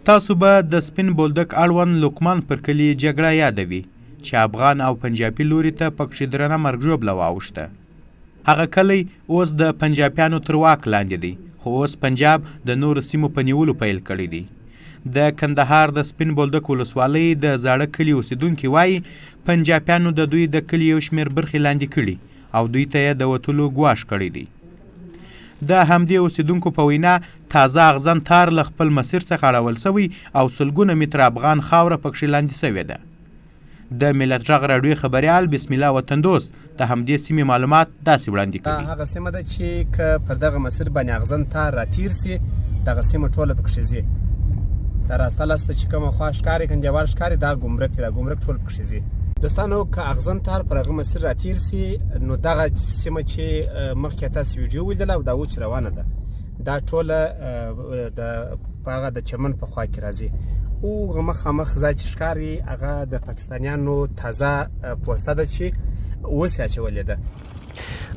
تاسو به د سپین بولدک اړوند لقمان پر کلي جګړه یادوي چې افغان او پنجابي لوري ته پکښې درنه مرګ ژوبله واوښته. هغه کلی اوس د پنجابیانو تر واک لاندې دی، خو اوس پنجاب د نورو سیمو په نیولو پیل کړی دی. د کندهار د سپین بولدک ولسوالۍ د زاړه کلي اوسیدونکي وایي پنجابیانو د دوی د کلي یو شمېر برخې لاندې کړي او دوی ته یې د وتلو ګواښ کړی دی. د همدې اوسیدونکو په وینا تازه اغزن تار له خپل مسیر څخه اړول سوی او سلګونه متره افغان خاوره پکښې لاندې سوې ده. د ملت غږ راډیو خبریال بسم الله وطندوست د همدې سیمې معلومات داسې وړاندې کوي. هغه سیمه ده چې که پر دغه مسیر باندې اغزن تار راتیر سي دغه سیمه ټوله پکښې ځي. دا راسته لاسته چې کومه خوا ښکاري کنجوال ښکاري دا ګمرک دی، دا ګمرک ټول پکښې ځي. دوستانو که اغزن تار پر هغه مسیر راتیر سي نو دغه سیمه چې مخکې تاسو ویډیو ولیدله او دا اوس روانه ده دا ټوله په هغه د چمن په خوا کې راځي. او مخامخ ځای چې ښکاري هغه د پاکستانیانو تازه پوسته ده چې اوس یې اچولې ده.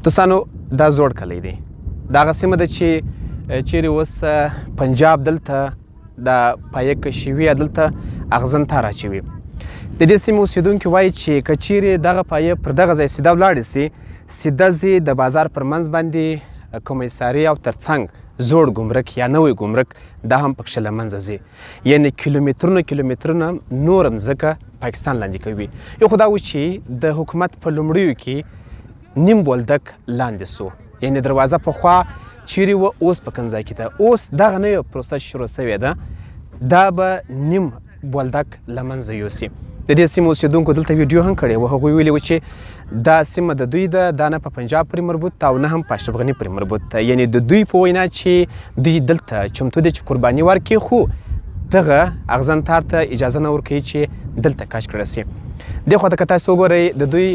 دوستانو دا زوړ کلی دی، دغه سیمه ده چې چیرې اوس پنجاب دلته د پایه کشوي دلته اغزن تار اچوي. د دې سیمې اوسیدونکي وایي چې که چیرې دغه پایه پر دغه ځای سیده ولاړې سي سیده ځي د بازار پر منځ باندې کمیساري او ترڅنګ زوړ ګمرک یا نوی ګمرک دا هم پکښې له منځه ځي. یعنې کیلومترونه نور مځکه پاکستان لاندې کوي. یو خو دا و چې د حکومت په لومړیو کې نیم بولدک لاندې سو، یعنې دروازه په خوا چیرې وه اوس په کوم ځای کې ده. اوس دغه نوې پروسه شروع سوې ده دا به نیم بولدک له منځه یوسي. د دې سیمې اوسیدونکو دلته ویډیو هم کړې وه، هغوی ویلي وو چې دا سیمه د دوی ده، دا نه په پنجاب پورې مربوط او نه هم په اشرف غني پورې مربوط ده. یعنې د دوی په وینا چې دوی دلته چمتو دي چې قرباني ورکړي، خو دغه اغزن تار ته اجازه نه ورکوي چې دلته کشف کړی سي. دې خوا ته که تاسو وګورئ د دوی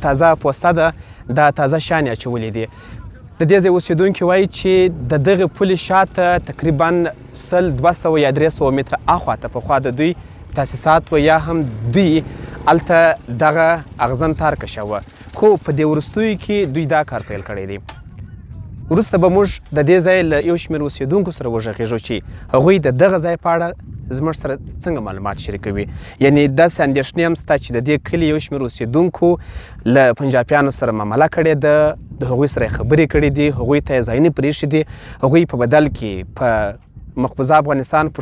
تازه پوسته ده، دا تازه شیان یې اچولي دي. د دې ځای اوسیدونکي وایي چې د دغې پولې شاته تقریبا 100-200 یا 300 متره اخواته په خوا د دوی تاسیسات و یا هم دوی هلته دغه اغزن تار کشوه، خو په دې وروستیو کې دوی دا کار پیل کړی دی. وروسته به موږ د دې ځای له یو شمېر اوسیدونکو سره وغږېږو چې هغوی د دغه ځای په اړه زموږ سره څنګه معلومات شریکوي. یعنې داسې اندېښنې هم شته چې د دې کلي یو شمېر اوسیدونکو له پنجابیانو سره معامله کړې ده، د هغوی سره یې خبرې کړې دي، هغوی ته یې ځایونه پرېښي دي، هغوی په بدل کې په مقبوضه افغانستان په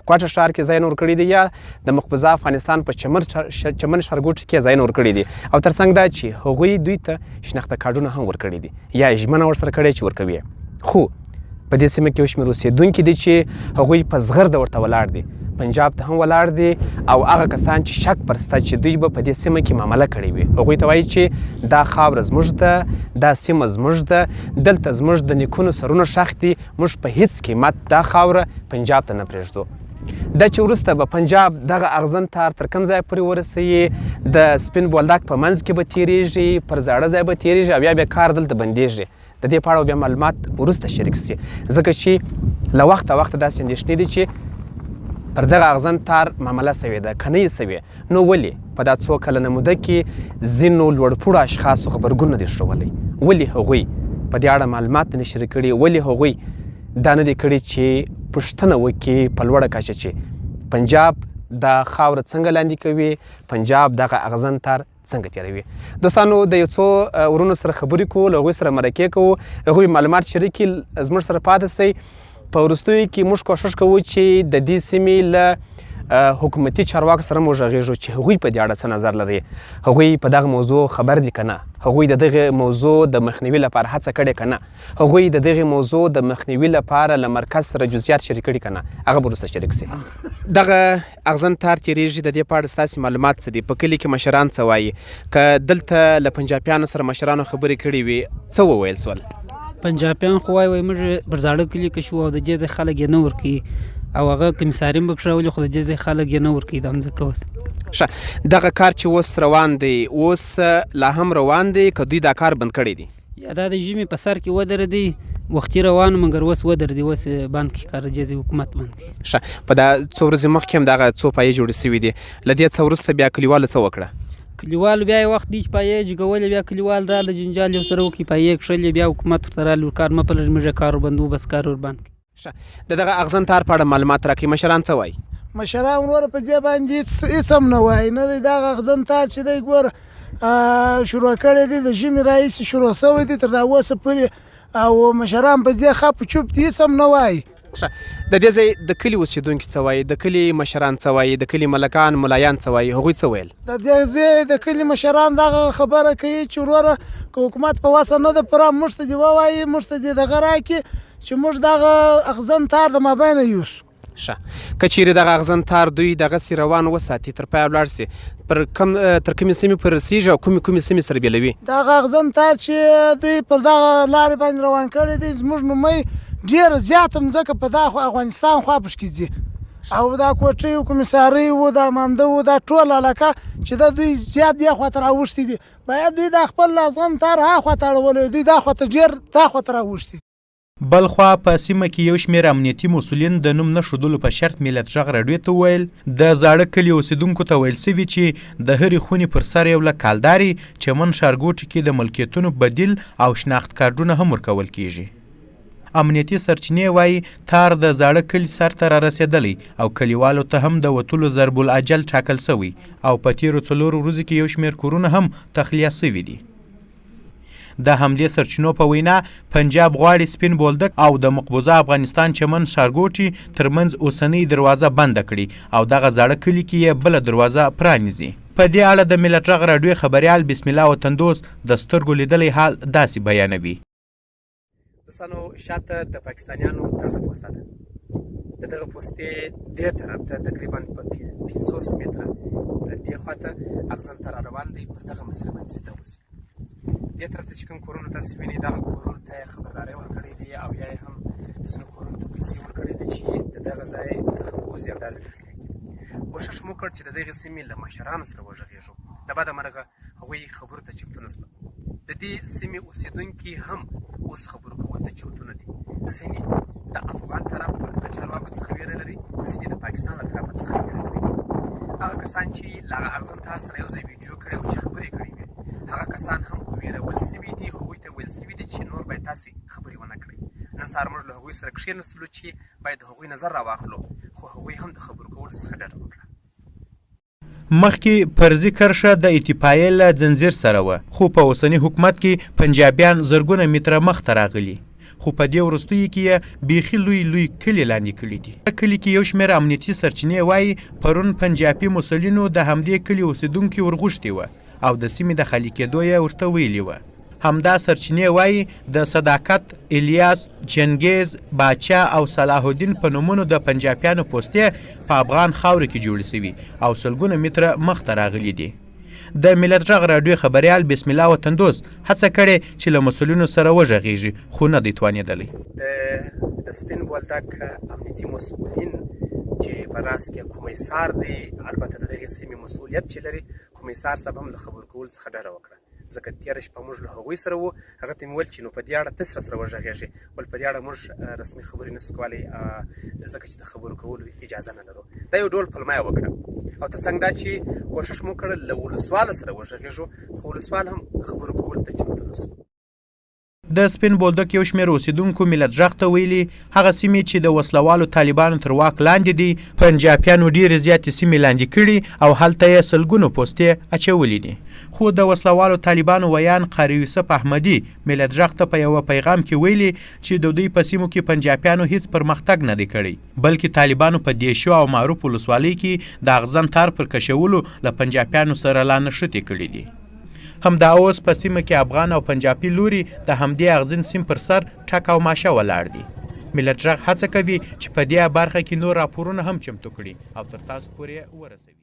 کوټه ښار کې ځایونه ورکړي دي یا د مقبوضه افغانستان په چمن ښارګوټي کې ځایونه ورکړي دي، او ترڅنګ دا چې هغوی دوی ته شناخته کارډونه هم ورکړي دي یا ژمنه ورسره کړې چې ورکوي. خو په دې سیمه کې یو شمېر اوسیدونکي دي چې هغوی په زغرده ورته ولاړ دي، پنجاب ته هم ولاړ دي، او هغه کسان چې شک پر سته چې دوی به په دې سیمه کې معامله کړې وي هغوی ته وایي چې دا خاوره زموږ ده، دا سیمه زموږ ده، دلته زموږ د نیکونو سرونه ښخ دي، موږ په هیڅ قیمت دا خاوره پنجاب ته نه پرېږدو. دا چې وروسته به پنجاب دغه اغزن تار تر کوم ځای پورې ورسوي، د سپین بولدک په منځ کې به تېرېږي، پر زاړه ځای به تېرېږي او بیا کار دلته بندېږي. د دې په اړه بیا معلومات وروسته شریک سي، ځکه چې له وخته داسې اندېښنې دي چې پر دغه اغزن تار معامله سوې ده که نه یې سوې، نو ولې په دا څو کلنه موده کې ځینو لوړپوړو اشخاصو خبرګون نه دی ښودلی؟ ولې هغوی په دې اړه معلومات نه شریک کړي؟ ولې هغوی دا نه دی کړي چې پوښتنه وکړي په لوړه کچه چې پنجاب دا خاوره څنګه لاندې کوي، پنجاب دغه اغزن تار څنګه تیروي؟ دوستانو د یو څو ورونو سره خبرې کوو، له هغوی سره مرکې کوو، هغوی معلومات شریک کړي، زموږ سره پاتې سئ. په وروستیو کې موږ کوښښ کوو چې د دې سیمې له حکومتي چارواکو سره موږ غږېږو چې هغوی په دې اړه څه نظر لري، هغوی په دغه موضوع خبر دي که نه، هغوی د دغه موضوع د مخنیوي لپاره هڅه کړې که نه، هغوی د دغه موضوع د مخنیوي لپاره له مرکز سره جزئیات شریک کړي که نه، هغه به وروسته شریک سي. دغه اغزن تار تېرېږي، د دې په اړه ستاسې معلومات څه دي؟ په کلي کې مشران څه وایي؟ که دلته له پنجابیانو سره مشرانو خبرې کړې وي څه وویل سول؟ پنجابیان خو وایي موږ پر زاړه کلي کې شو او د دې ځای خلک یې نه ورکوي، او هغه کمیساري هم پکښې راولي، خو د دې ځای خلک یې نه ورکوي دا مځکه. اوس ښه، دغه کار چې اوس روان دی اوس لا هم روان دی که دوی دا کار بند کړی دی؟ یا دا د ژمي په سر کې ودرېدی، وختي روان مګر اوس ودرېدی، اوس بند کړي کار، د دې ځای حکومت بند کړي. ښه، په دا څو ورځې مخکې هم دغه څو پایې جوړې سوي دي، له دې څه وروسته بیا کلیوالو څه وکړه؟ کلیوالو بیا یې وخت دی چې پایې جګولې، بیا کلیوال راله جنجال یې ورسره وکړي، پایې یې کښلې، بیا حکومت ورته راغلی کار مه پلورئ، موږ یې کار وربندوو، بس کار وربند کړي. د دغه اغزن تار په اړه معلومات راکړئ، مشران څه وایي؟ مشران وروره په دې باندې هېڅ هم نه وایي، نه دی دغه اغزن تار چې دی ګوره شروع کړی دی د ژمي راهیسې شروع شوی دی تر دا اوسه پورې، او مشران په دې خپ چوپ دي هېڅ هم نه وایي. د دې ځای د کلي اوسېدونکي څه وایي، د کلي مشران څه وایي، د کلي ملکان ملایان څه وایي، هغوی څه ویل؟ د دې ځای د کلي مشران دغه خبره کوي چې وروره که حکومت په وسه نه ده پوره موږ ته دې ووایي، موږ ته دې دغه راکړي چې موږ دغه اغزن تار د مابینه یوسو. ښه، که چیرې دغه اغزن تار دوی دغسې روان وساتي تر پایه ولاړ سي، تر کومې سیمې پورې رسېږي او کومې سیمې سره بېلوي؟ دغه اغزن تار چې دوی پر دغه لارې باندې روان کړی دی زموږ نومۍ ډېره زیاته مځکه په دغه افغانستان خوا پشکې ځي، او دا کوټۍ و کمیسارۍ و دا مانده و دا ټول علاقه چې دا دوی زیات دې خواته راوښتي دي، باید دوی دا خپل اغزن تار هاخواته اړولی، دوی دا خواته ډېر دا خواته راوښتي. بلخوا په سیمه کې یو شمېر امنیتي مسؤلین د نوم نه ښودلو په شرط ملت غږ راډیو ته وویل د زاړه کلي اوسېدونکو ته ویل سوي چې د هرې خونې پر سر یو له کالداري چمن ښارګوټي کې د ملکیتونو بدیل او شناخت کارډونه هم ورکول کیږي. امنیتي سرچینې وایي تار د زاړه کلي سر ته را رسېدلی او کلیوالو ته هم د وتلو ضرب الاجل ټاکل سوی او په تیرو 4 ورځو کې یو شمېر کورونه هم تخلیه سوي دي. د حملې سرچینو په وینا پنجاب غواړي سپین بولدک او د مقبوضه افغانستان چمن ښارګوټي ترمنځ اوسنۍ دروازه بنده کړي او دغه زاړه کلي کې یې بله دروازه پرانیزي. په دې اړه د ملت غږ راډیو خبریال بسم الله وطندوس د سترګو لیدلی حال داسې بیانوي. دوستانو شاته د پاکستانیانو تازه پوسته ده، د دغه پوستې دې طرف ته تقریبا په 500 متره دې خواته اغزن تار روان دی، پر دغه مسله باندې سیده وځي. دې طرف ته چې کوم کورونه تاسې وینئ دغه کورونو ته یې خبرداری ورکړی دی او یا یې هم ځینو کورونو ته پیسې ورکړې دي چې د دغه ځای څخه ووځي او دا ځای ته کړي. کوښښ مو وکړ چې د دغې سیمې له مشرانو سره وغږېږو، له بده مرغه هغوی خبرو ته چمتو نه شول. د دې سیمې اوسېدونکي هم اوس خبرو کولو ته چمتو نه دي، ځینې د افغان طرف له چارواکو څخه ویره لري، ځینې د پاکستان له طرفه څخه ویره لري. هغه کسان چې له هغه اغزن تار سره یو ځای ویډیو کړی و چې خبرې کړې وې، هغه کسان هم ویرول سوي دي، هغوی ته ویل سوي دي چې نور باید تاسې خبرې ونه کړئ. نن سهار موږ له هغوی سره کښېنستلو چې باید د هغوی نظر راواخلو، خو هغوی هم د خبرو کولو څخه ډډه وکړه. مخکې فرضي کرښه د اتفاقیې له ځنځیر سره وه، خو په اوسني حکومت کې پنجابیان زرګونه متره مخته راغلي، خو په دې وروستیو کې یې بیخي لوی کلي لاندې کړي دي. په کلي کې یو شمېر امنیتي سرچینې وایي پرون پنجابي مسؤلینو د همدې کلي اوسېدونکي ورغوښتي وه او د سیمې د خالي کېدو یې ورته ویلي وه. همدا سرچینې وایي د صداقت، الیاس، چنګیز، باچا او صلاح الدین په نومونو د پنجابیانو پوستې په افغان خاورې کې جوړې سوي او سلګونه متره مخته راغلي دي. د ملت غږ راډیو خبریال بسم الله وطندوس هڅه کړې چې له مسؤلینو سره وغږېږي خو نه دی توانېدلی. د سپین بولدک امنیتي مسؤلین چې په راس کې کمیسار دی، البته د دغې سیمې مسؤلیت چې لري، کمیسار صاحب هم له خبرو کولو څخه ډډه وکړه، ځکه تېره شپه موږ له هغوی سره وو، هغه ته مې ویل چې نو په دې اړه ته سره وغږېږې، ول په دې اړه موږ رسمي خبرې نسو کولی ځکه چې د خبرو کولو اجازه نه لرو. دا یو ډول پلمه یې وکړه او ته څنګه دا چې کوښښ مو کړل له ولسواله سره وغږېږو، خو ولسوال هم خبرو کولو ته چمتو نه سو. د سپین بولدک یو شمېر اوسېدونکو ملت غږ ته ویلي هغه سیمې چې د وسلوالو طالبانو تر واک لاندې دي پنجابیانو ډېرې زیاتې سیمې لاندې کړي او هلته یې سلګونو پوستې اچولي دي. خو د وسلوالو طالبانو ویان قاري یوسف احمدي ملت غږ ته په یوه پیغام کې ویلي چې د دوی په سیمو کې پنجابیانو هیڅ پرمختګ نه دی کړی، بلکې طالبانو په دیشو او معروف ولسوالۍ کې د اغزن تار پر کشولو له پنجابیانو سره لا نښتې کړي دي. همدا اوس په سیمه کې افغان او پنجابي لوري د همدې اغزن سیم پر سر ټک او ماشه ولاړ دي. ملت غږ هڅه کوي چې په دې برخه کې نور راپورونه هم چمتو کړي او تر تاسو پورې ورسوي.